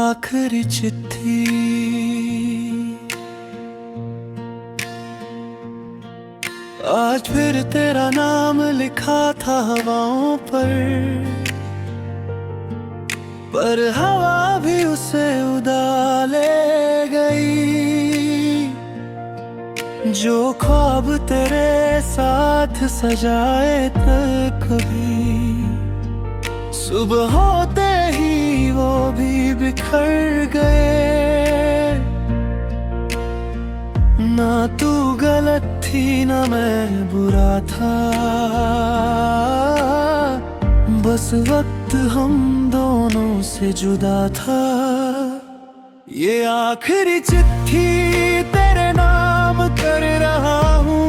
आखिरी चिट्ठी। आज फिर तेरा नाम लिखा था हवाओं पर हवा भी उसे उड़ा ले गई। जो ख्वाब तेरे साथ सजाए थे कभी, सुबह होते ही वो भी बिखर गए। ना तू गलत थी ना मैं बुरा था, बस वक्त हम दोनों से जुदा था। ये आखिरी चिट्ठी तेरे नाम कर रहा हूँ,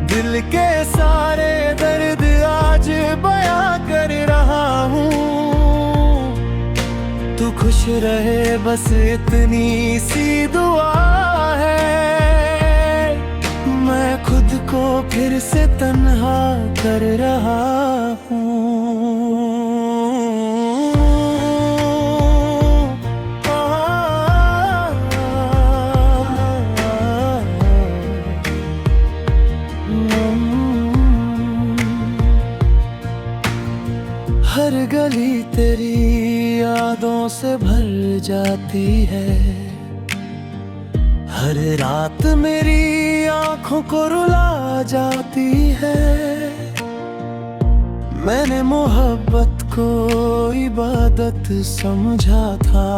दिल के सारे दर्द आज बयां कर रहा हूँ। तू खुश रहे बस इतनी सी दुआ है, मैं खुद को फिर से तन्हा कर रहा हूँ। हर गली तेरी यादों से भर जाती है, हर रात मेरी आंखों को रुला जाती है। मैंने मोहब्बत को इबादत समझा था,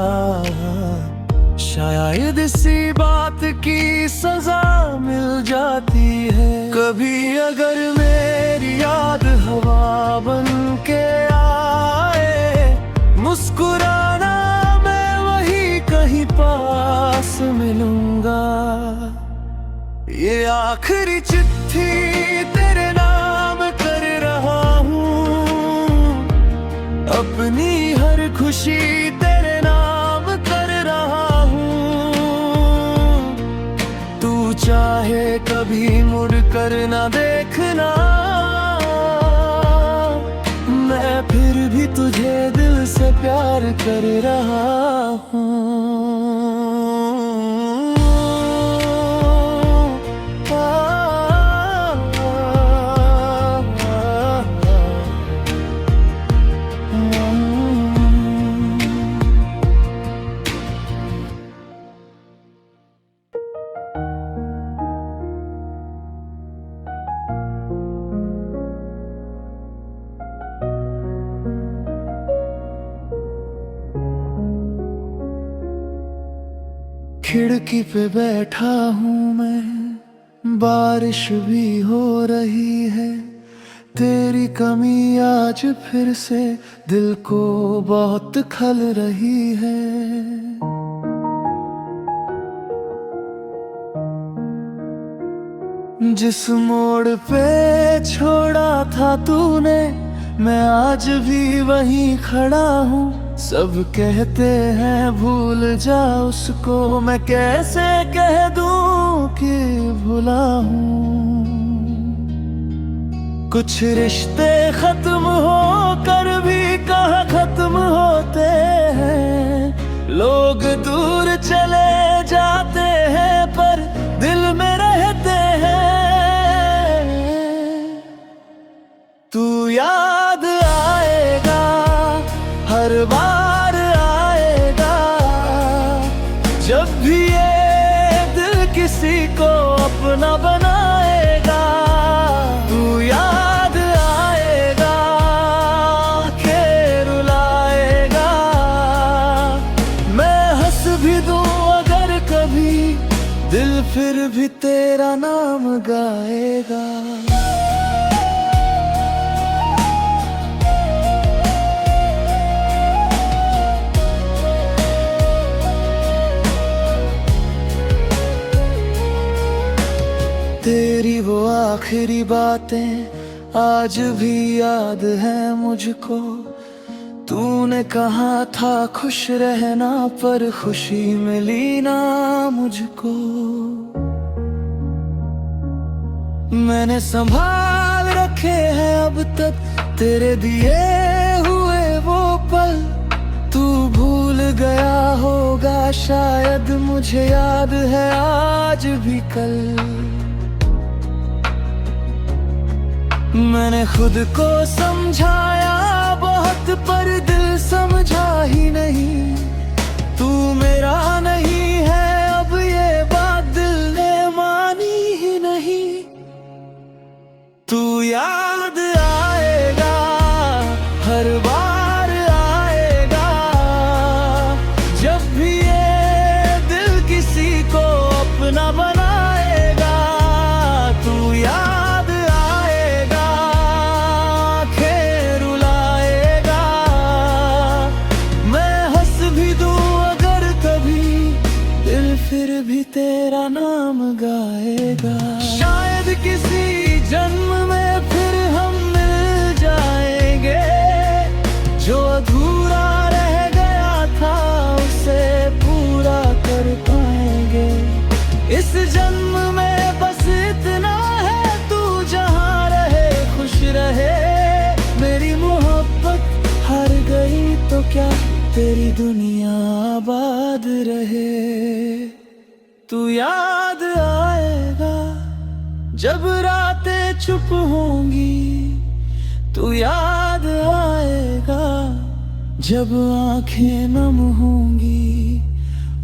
शायद इसी बात की सजा मिल जाती है। कभी अगर मेरी याद हवा बन के आए, मुस्कुराना मैं वही कहीं पास मिलूंगा। ये आखिरी चिट्ठी तेरे नाम कर रहा हूँ, अपनी हर खुशी तेरे नाम कर रहा हूँ। तू चाहे कभी मुड़ कर ना देखना, मैं फिर भी तुझे दिल से प्यार कर रहा हूँ। खिड़की पे बैठा हूँ मैं, बारिश भी हो रही है। तेरी कमी आज फिर से दिल को बहुत खल रही है। जिस मोड़ पे छोड़ा था तूने, मैं आज भी वहीं खड़ा हूँ। सब कहते हैं भूल जा उसको, मैं कैसे कह दूं कि भुला हूँ। कुछ रिश्ते खत्म होकर भी कहाँ खत्म होते हैं। लोग दूर चले जाते हैं पर दिल में रहते हैं। तू याद आएगा हर बार आएगा, जब भी ये दिल किसी को अपना बनाएगा। तू याद आएगा के रुलाएगा, मैं हंस भी दूं अगर कभी, दिल फिर भी तेरा नाम गाएगा। तेरी वो आखिरी बातें आज भी याद है मुझको। तूने कहा था खुश रहना, पर खुशी मिली ना मुझको। मैंने संभाल रखे हैं अब तक तेरे दिए हुए वो पल। तू गया होगा शायद, मुझे याद है आज भी कल। मैंने खुद को समझाया बहुत, पर दिल समझा ही नहीं। तू मेरा नहीं है अब, ये बात दिल ने मानी ही नहीं। तू याद आएगा हर बार आएगा, जब भी ये दिल किसी को अपना बनाएगा। तू याद आएगा, आँखें रुलाएगा। मैं हंस भी दूं अगर कभी, दिल फिर भी तेरा नाम गाएगा। शायद किसी जन्म में फिर हम मिल जाएंगे, जो अधूरा रह गया था उसे पूरा कर पाएंगे। इस जन्म में बस इतना है, तू जहाँ रहे खुश रहे। मेरी मोहब्बत हार गई तो क्या, तेरी दुनिया आबाद रहे। तू याद आएगा जब रातें चुप होंगी। तू याद आएगा जब आंखें नम होंगी,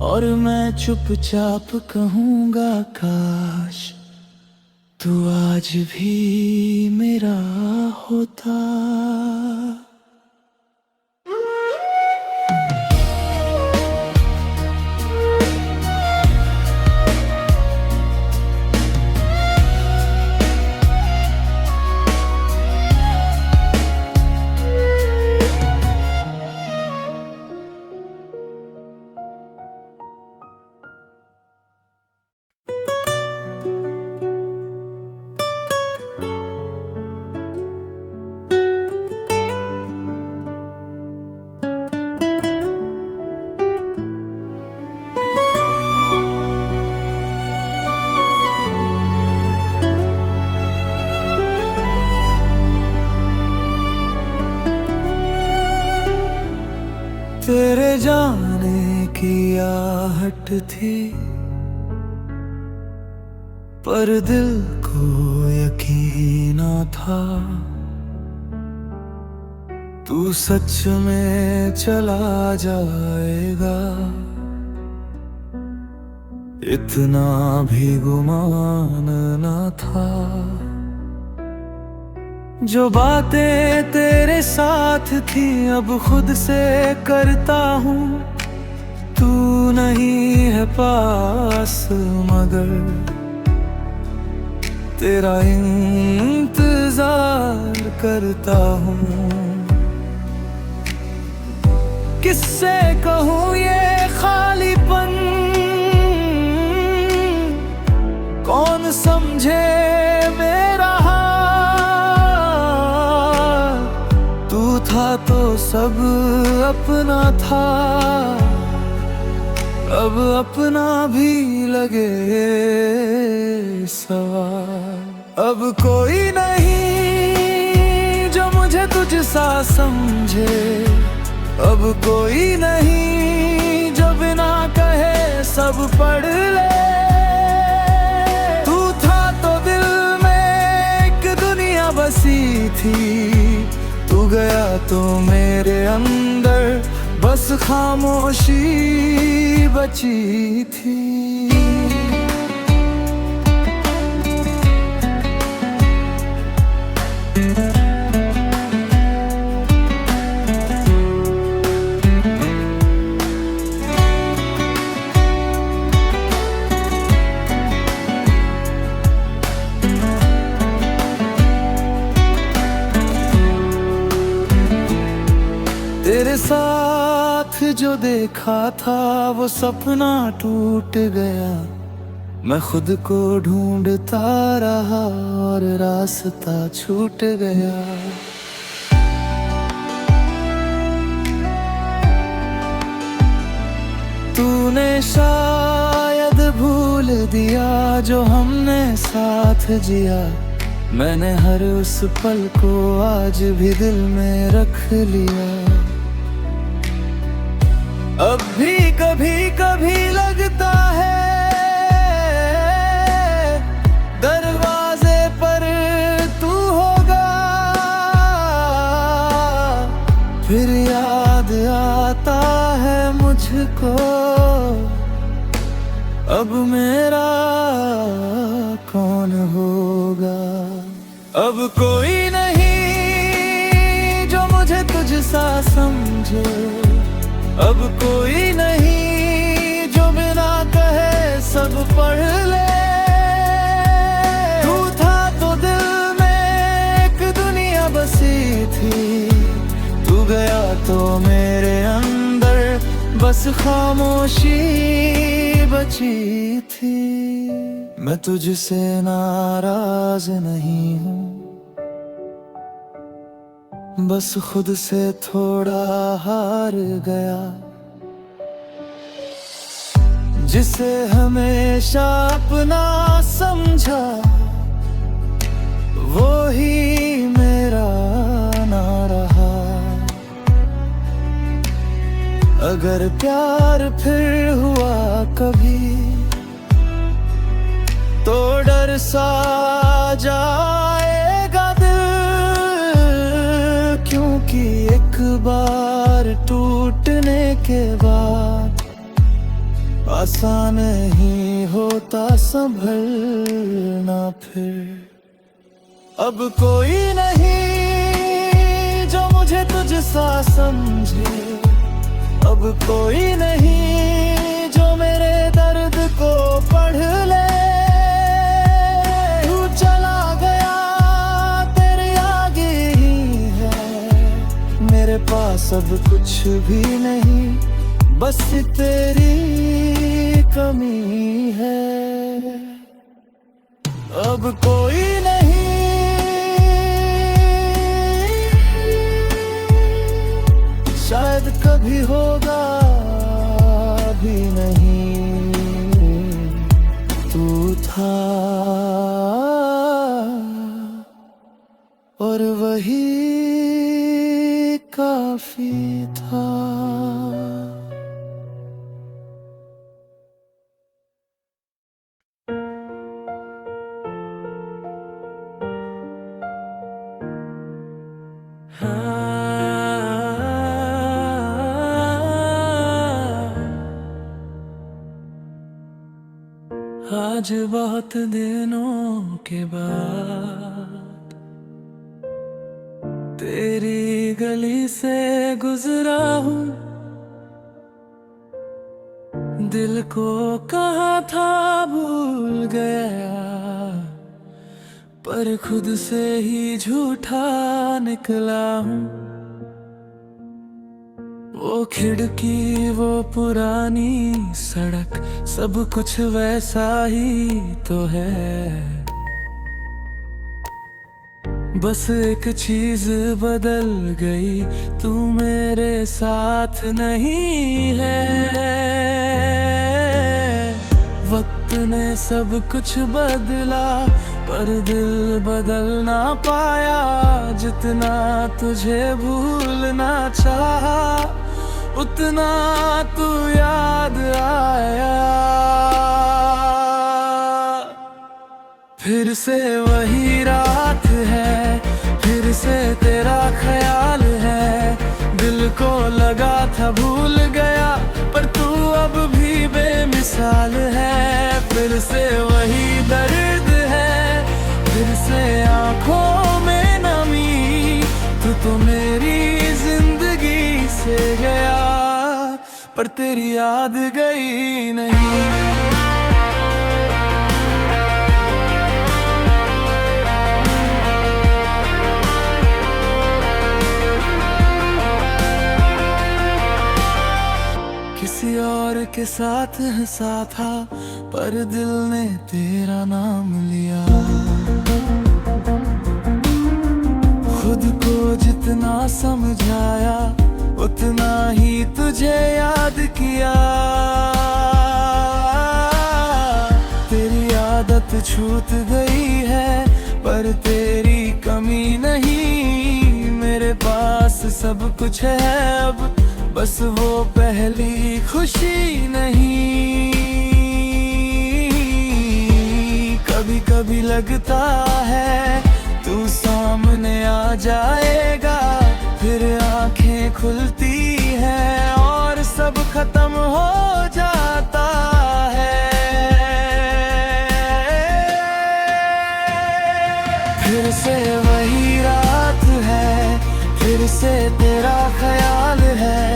और मैं चुपचाप कहूँगा काश तू आज भी मेरा होता। तेरे जाने की आहट थी, पर दिल को यकीन न था। तू सच में चला जाएगा, इतना भी गुमान न था। जो बातें तेरे साथ थी अब खुद से करता हूँ। तू नहीं है पास मगर तेरा इंतजार करता हूँ। किससे कहूँ ये खालीपन, कौन समझे मेरा हाल। तू था तो सब अपना था, अब अपना भी लगे सवाल। अब कोई नहीं जो मुझे तुझसा समझे, अब कोई नहीं जो बिना कहे सब पढ़ ले। तू था तो दिल में एक दुनिया बसी थी, तू गया तो मेरे अंदर बस खामोशी बची थी। तेरे साथ जो देखा था वो सपना टूट गया। मैं खुद को ढूंढता रहा और रास्ता छूट गया। तूने शायद भूल दिया जो हमने साथ जिया। मैंने हर उस पल को आज भी दिल में रख लिया। अब भी कभी कभी लगता है दरवाजे पर तू होगा, फिर याद आता है मुझको अब मेरा कौन होगा। अब कोई नहीं जो मुझे तुझसा समझे, अब कोई नहीं जो बिना कहे सब पढ़ ले। तू था तो दिल में एक दुनिया बसी थी, तू गया तो मेरे अंदर बस खामोशी बची थी। मैं तुझसे नाराज नहीं हूँ, बस खुद से थोड़ा हार गया। जिसे हमेशा अपना समझा वो ही मेरा ना रहा। अगर प्यार फिर हुआ कभी तो डर सा जाएगा दिल, क्योंकि एक बार टूटने के बाद आसान नहीं होता संभलना फिर। अब कोई नहीं जो मुझे तुझसा समझे, अब कोई नहीं जो मेरे दर्द को पढ़ ले। तू चला गया तेरे आगे ही है, मेरे पास अब कुछ भी नहीं, बस तेरी कमी है। अब कोई नहीं शायद कभी होगा भी नहीं, तू था और वही काफी था। आज बहुत दिनों के बाद तेरी गली से गुजरा हूँ, दिल को कहा था भूल गया, पर खुद से ही झूठा निकला हूँ। वो खिड़की वो पुरानी सड़क सब कुछ वैसा ही तो है, बस एक चीज बदल गई, तू मेरे साथ नहीं है। वक्त ने सब कुछ बदला पर दिल बदल ना पाया, जितना तुझे भूलना चाहा उतना तू याद आया। फिर से वही रात है, फिर से तेरा ख्याल है, दिल को लगा था भूल गया पर तू अब भी बेमिसाल है। फिर से वही दर्द है, फिर से आंखों में नमी, तू तो मेरी जिंदगी से गया पर तेरी याद गई नहीं। किसी और के साथ हंसा था पर दिल ने तेरा नाम लिया, खुद को जितना समझाया उतना ही तुझे याद किया। तेरी आदत छूट गई है पर तेरी कमी नहीं, मेरे पास सब कुछ है अब बस वो पहली खुशी नहीं। कभी कभी लगता है तू सामने आ जाएगा, फिर आंखें खुलती हैं और सब खत्म हो जाता है। फिर से वही रात है, फिर से तेरा ख्याल है।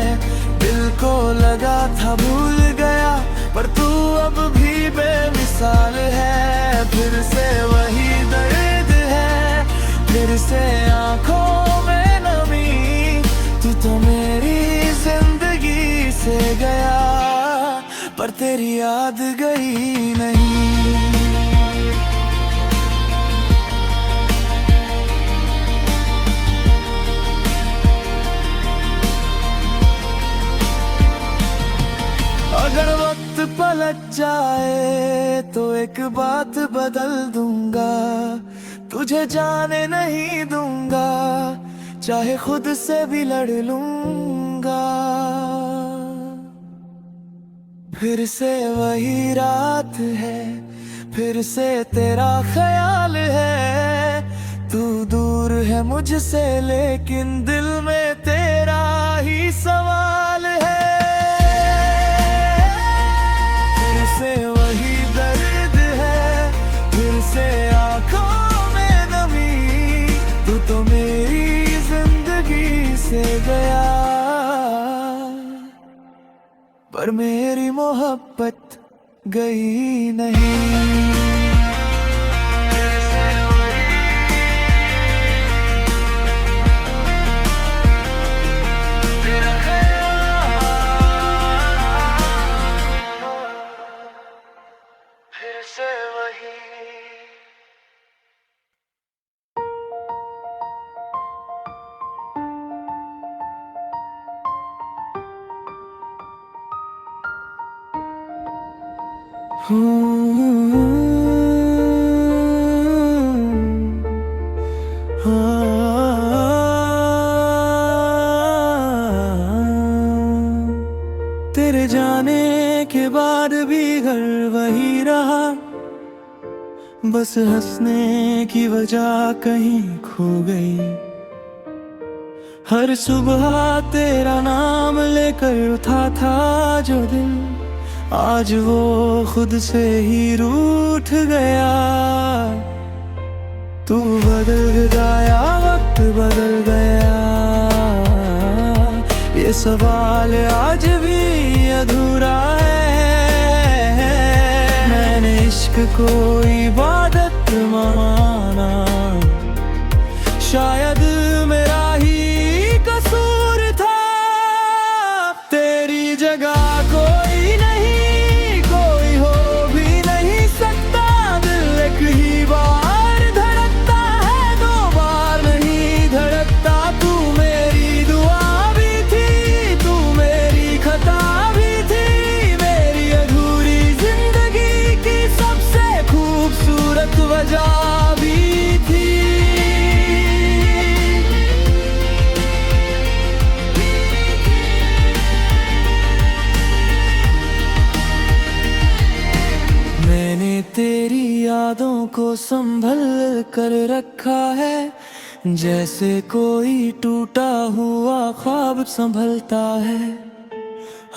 दिल को लगा था भूल गया, पर तू अब भी बेमिसाल है। फिर से वही दर्द है, फिर से आंखों में नमी। तू तो मेरी जिंदगी से गया, पर तेरी याद गई नहीं। अगर वक्त पलट जाए तो एक बात बदल दूंगा, तुझे जाने नहीं दूंगा, चाहे खुद से भी लड़ लूंगा। फिर से वही रात है, फिर से तेरा ख्याल है। तू दूर है मुझसे लेकिन दिल में तेरा ही सवाल है। फिर से वही दर्द है, फिर से आंखों में नमी। तू तो मेरी जिंदगी से गया, पर मेरी मोहब्बत गई नहीं। फिर से वही तेरे जाने के बाद भी घर वही रहा, बस हंसने की वजह कहीं खो गई। हर सुबह तेरा नाम लेकर उठा था जो दिल, आज वो खुद से ही रूठ गया। तू बदल गया, वक्त बदल गया, ये सवाल आज भी अधूरा है। मैंने इश्क को इबादत माना, शायद मेरा ही कसूर था। तेरी जगह कोई नहीं, कोई हो भी नहीं सकता। दिल एक ही बार धड़कता है, दो बार नहीं धड़कता। तू मेरी दुआ भी थी, तू मेरी खता भी थी, मेरी अधूरी जिंदगी की सबसे खूबसूरत वजह भी थी। तेरी यादों को संभल कर रखा है, जैसे कोई टूटा हुआ ख्वाब संभलता है।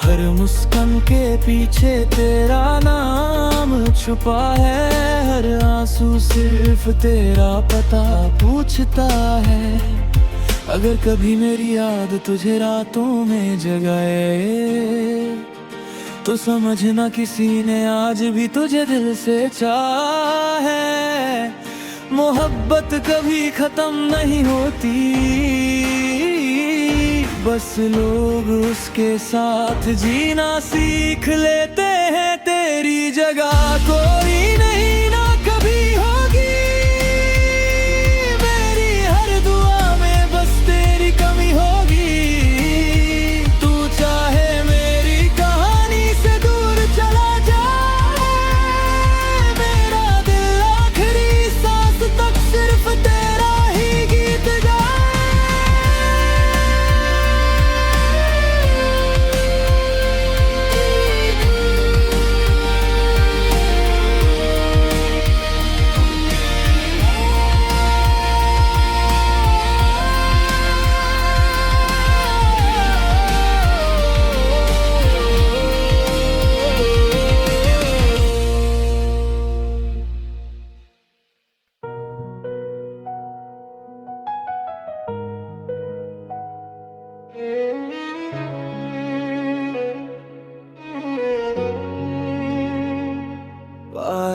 हर मुस्कान के पीछे तेरा नाम छुपा है, हर आंसू सिर्फ तेरा पता पूछता है। अगर कभी मेरी याद तुझे रातों में जगाए, तो समझना किसी ने आज भी तुझे दिल से चाहा है। मोहब्बत कभी खत्म नहीं होती, बस लोग उसके साथ जीना सीख लेते हैं। तेरी जगह कोई नहीं, ना कभी होगी। मेरी हर दुआ में बस तेरी कमी होगी। तू चाहे मेरी कहानी से दूर चला जाए, मेरा दिल आखिरी सांस तक सिर्फ तेरा ही गीत गाए।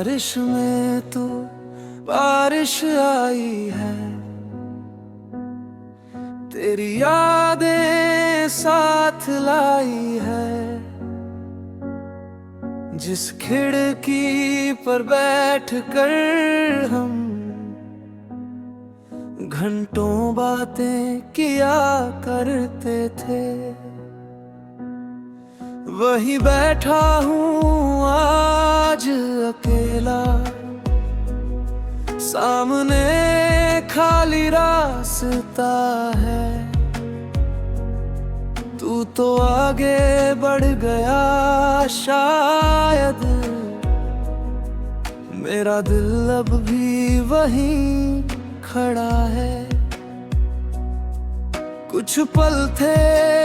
बारिश में तो बारिश आई है, तेरी यादें साथ लाई है। जिस खिड़की पर बैठ कर हम घंटों बातें किया करते थे, वही बैठा हूँ आज अकेला। सामने खाली रास्ता है, तू तो आगे बढ़ गया शायद। मेरा दिल अब भी वहीं खड़ा है। कुछ पल थे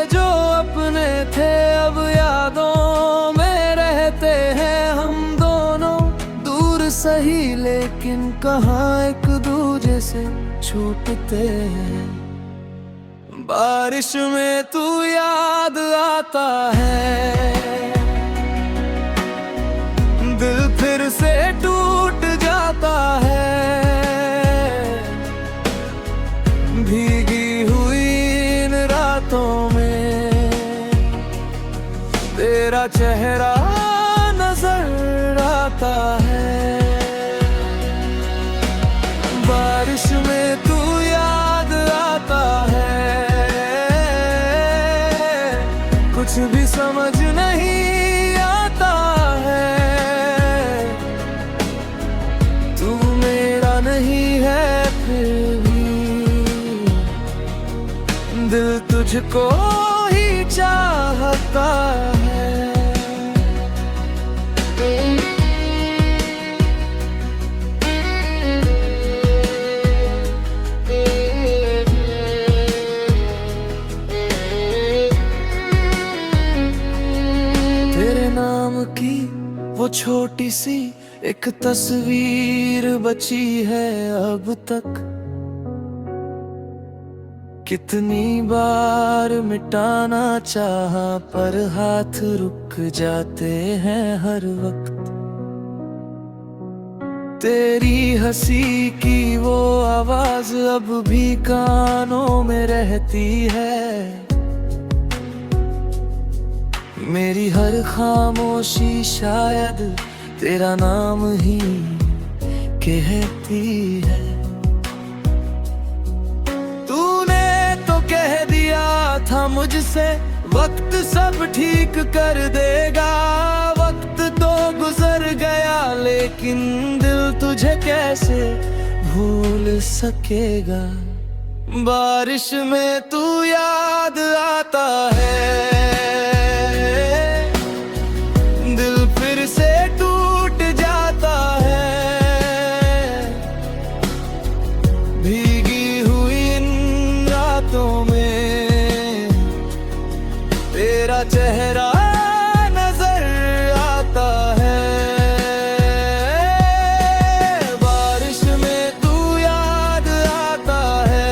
जो अपने थे, अब यादों में रहते हैं हम दोनों। दूर सही लेकिन कहाँ एक दूजे से छूटते हैं। बारिश में तू याद आता है, दिल फिर से टूट जाता है। भीगी हुई इन रातों में तेरा चेहरा नजर आता है। बारिश में तू याद आता है, कुछ भी समझ नहीं आता है। तू मेरा नहीं है फिर भी दिल तुझको ही चाहता है। तेरे नाम की वो छोटी सी एक तस्वीर बची है अब तक। कितनी बार मिटाना चाहा पर हाथ रुक जाते हैं हर वक्त। तेरी हंसी की वो आवाज अब भी कानों में रहती है। मेरी हर खामोशी शायद तेरा नाम ही कहती है। था मुझसे वक्त सब ठीक कर देगा। वक्त तो गुजर गया लेकिन दिल तुझे कैसे भूल सकेगा। बारिश में तू याद आता है, दिल फिर से टूट जाता है। भीगी हुई इन रातों में तेरा चेहरा नजर आता है। बारिश में तू याद आता है,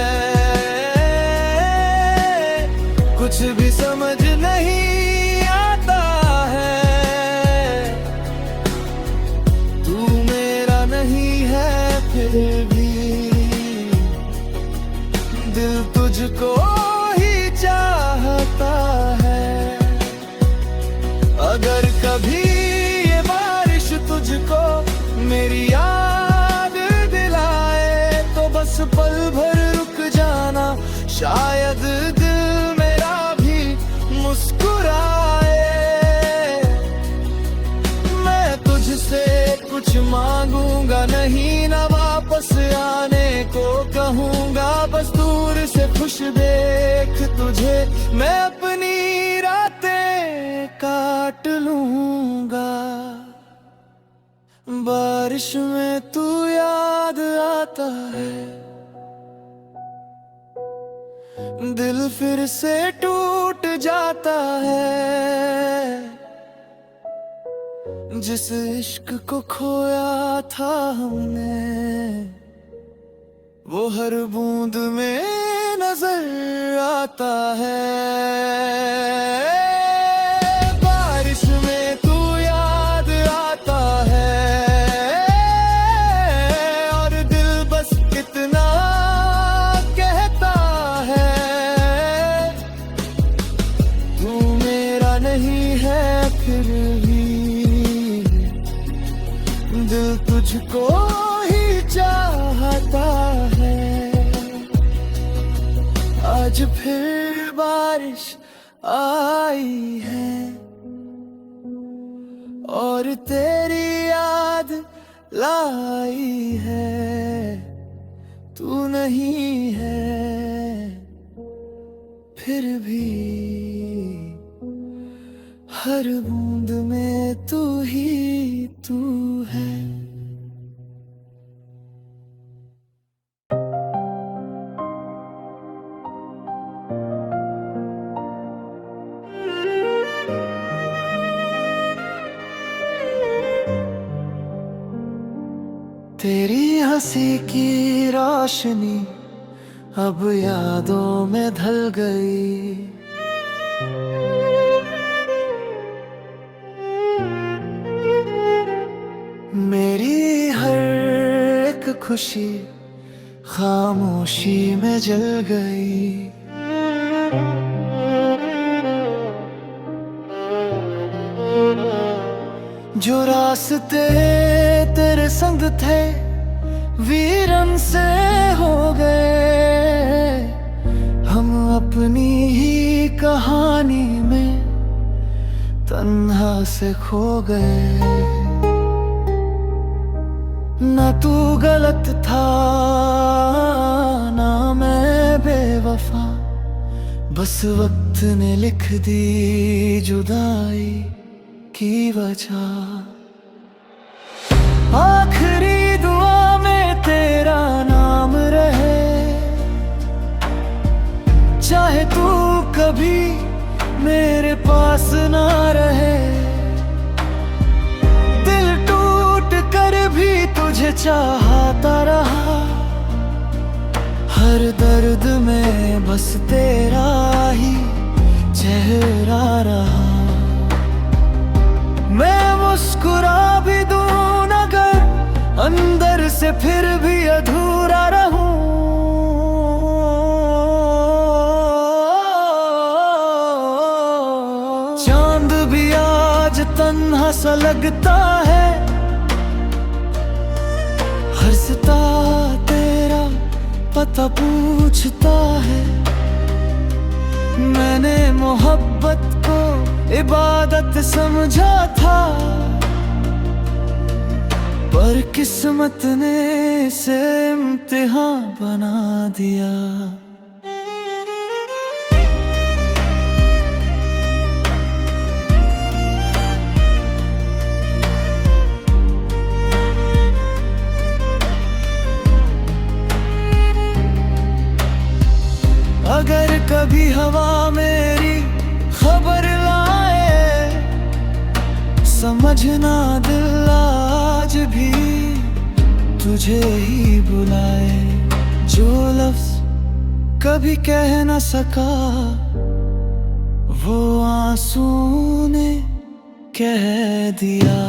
कुछ भी समझ नहीं आता है। तू मेरा नहीं है फिर भी दिल तुझको ही चाहता है। अगर कभी ये बारिश तुझको मेरी याद दिलाए तो बस पल भर रुक जाना, शायद दिल मेरा भी मुस्कुराए। मैं तुझसे कुछ मांगूंगा नहीं, ना वापस आने को कहूंगा। बस दूर से खुश देख तुझे मैं अपनी रातें काट लूंगा। बारिश में तू याद आता है, दिल फिर से टूट जाता है। जिस इश्क को खोया था हमने वो हर बूंद में नजर आता है। बारिश में तू याद आता है, फिर भी दिल तुझको ही चाहता है। आज फिर बारिश आई है और तेरी याद लाई है। तू नहीं है फिर भी हर बूंद में तू ही तू है। तेरी हंसी की रोशनी अब यादों में ढल गई। मेरी हर एक खुशी खामोशी में जल गई। जो रास्ते तेरे संग थे वीरन से हो गए। हम अपनी ही कहानी में तन्हा से खो गए। ना तू गलत था ना मैं बेवफा, बस वक्त ने लिख दी जुदाई की वजह। आखिरी दुआ में तेरा नाम रहे, चाहे तू कभी मेरे पास ना रहे। दिल टूट कर भी तुझे चाहता रहा, हर दर्द में बस तेरा ही चेहरा रहा। मैं मुस्कुरा भी दूं अगर अंदर से फिर भी अधूरा रहूं। चांद भी आज तन्हा सा लगता है, हर सितारा तेरा पता पूछता है। मैंने मोहब्बत को इबादत समझा था, पर किस्मत ने इसे इम्तिहान बना दिया। अगर कभी हवा मेरी खबर लाए, समझना दिल आज भी तुझे ही बुलाए। जो लफ्ज कभी कह न सका वो आंसू ने कह दिया।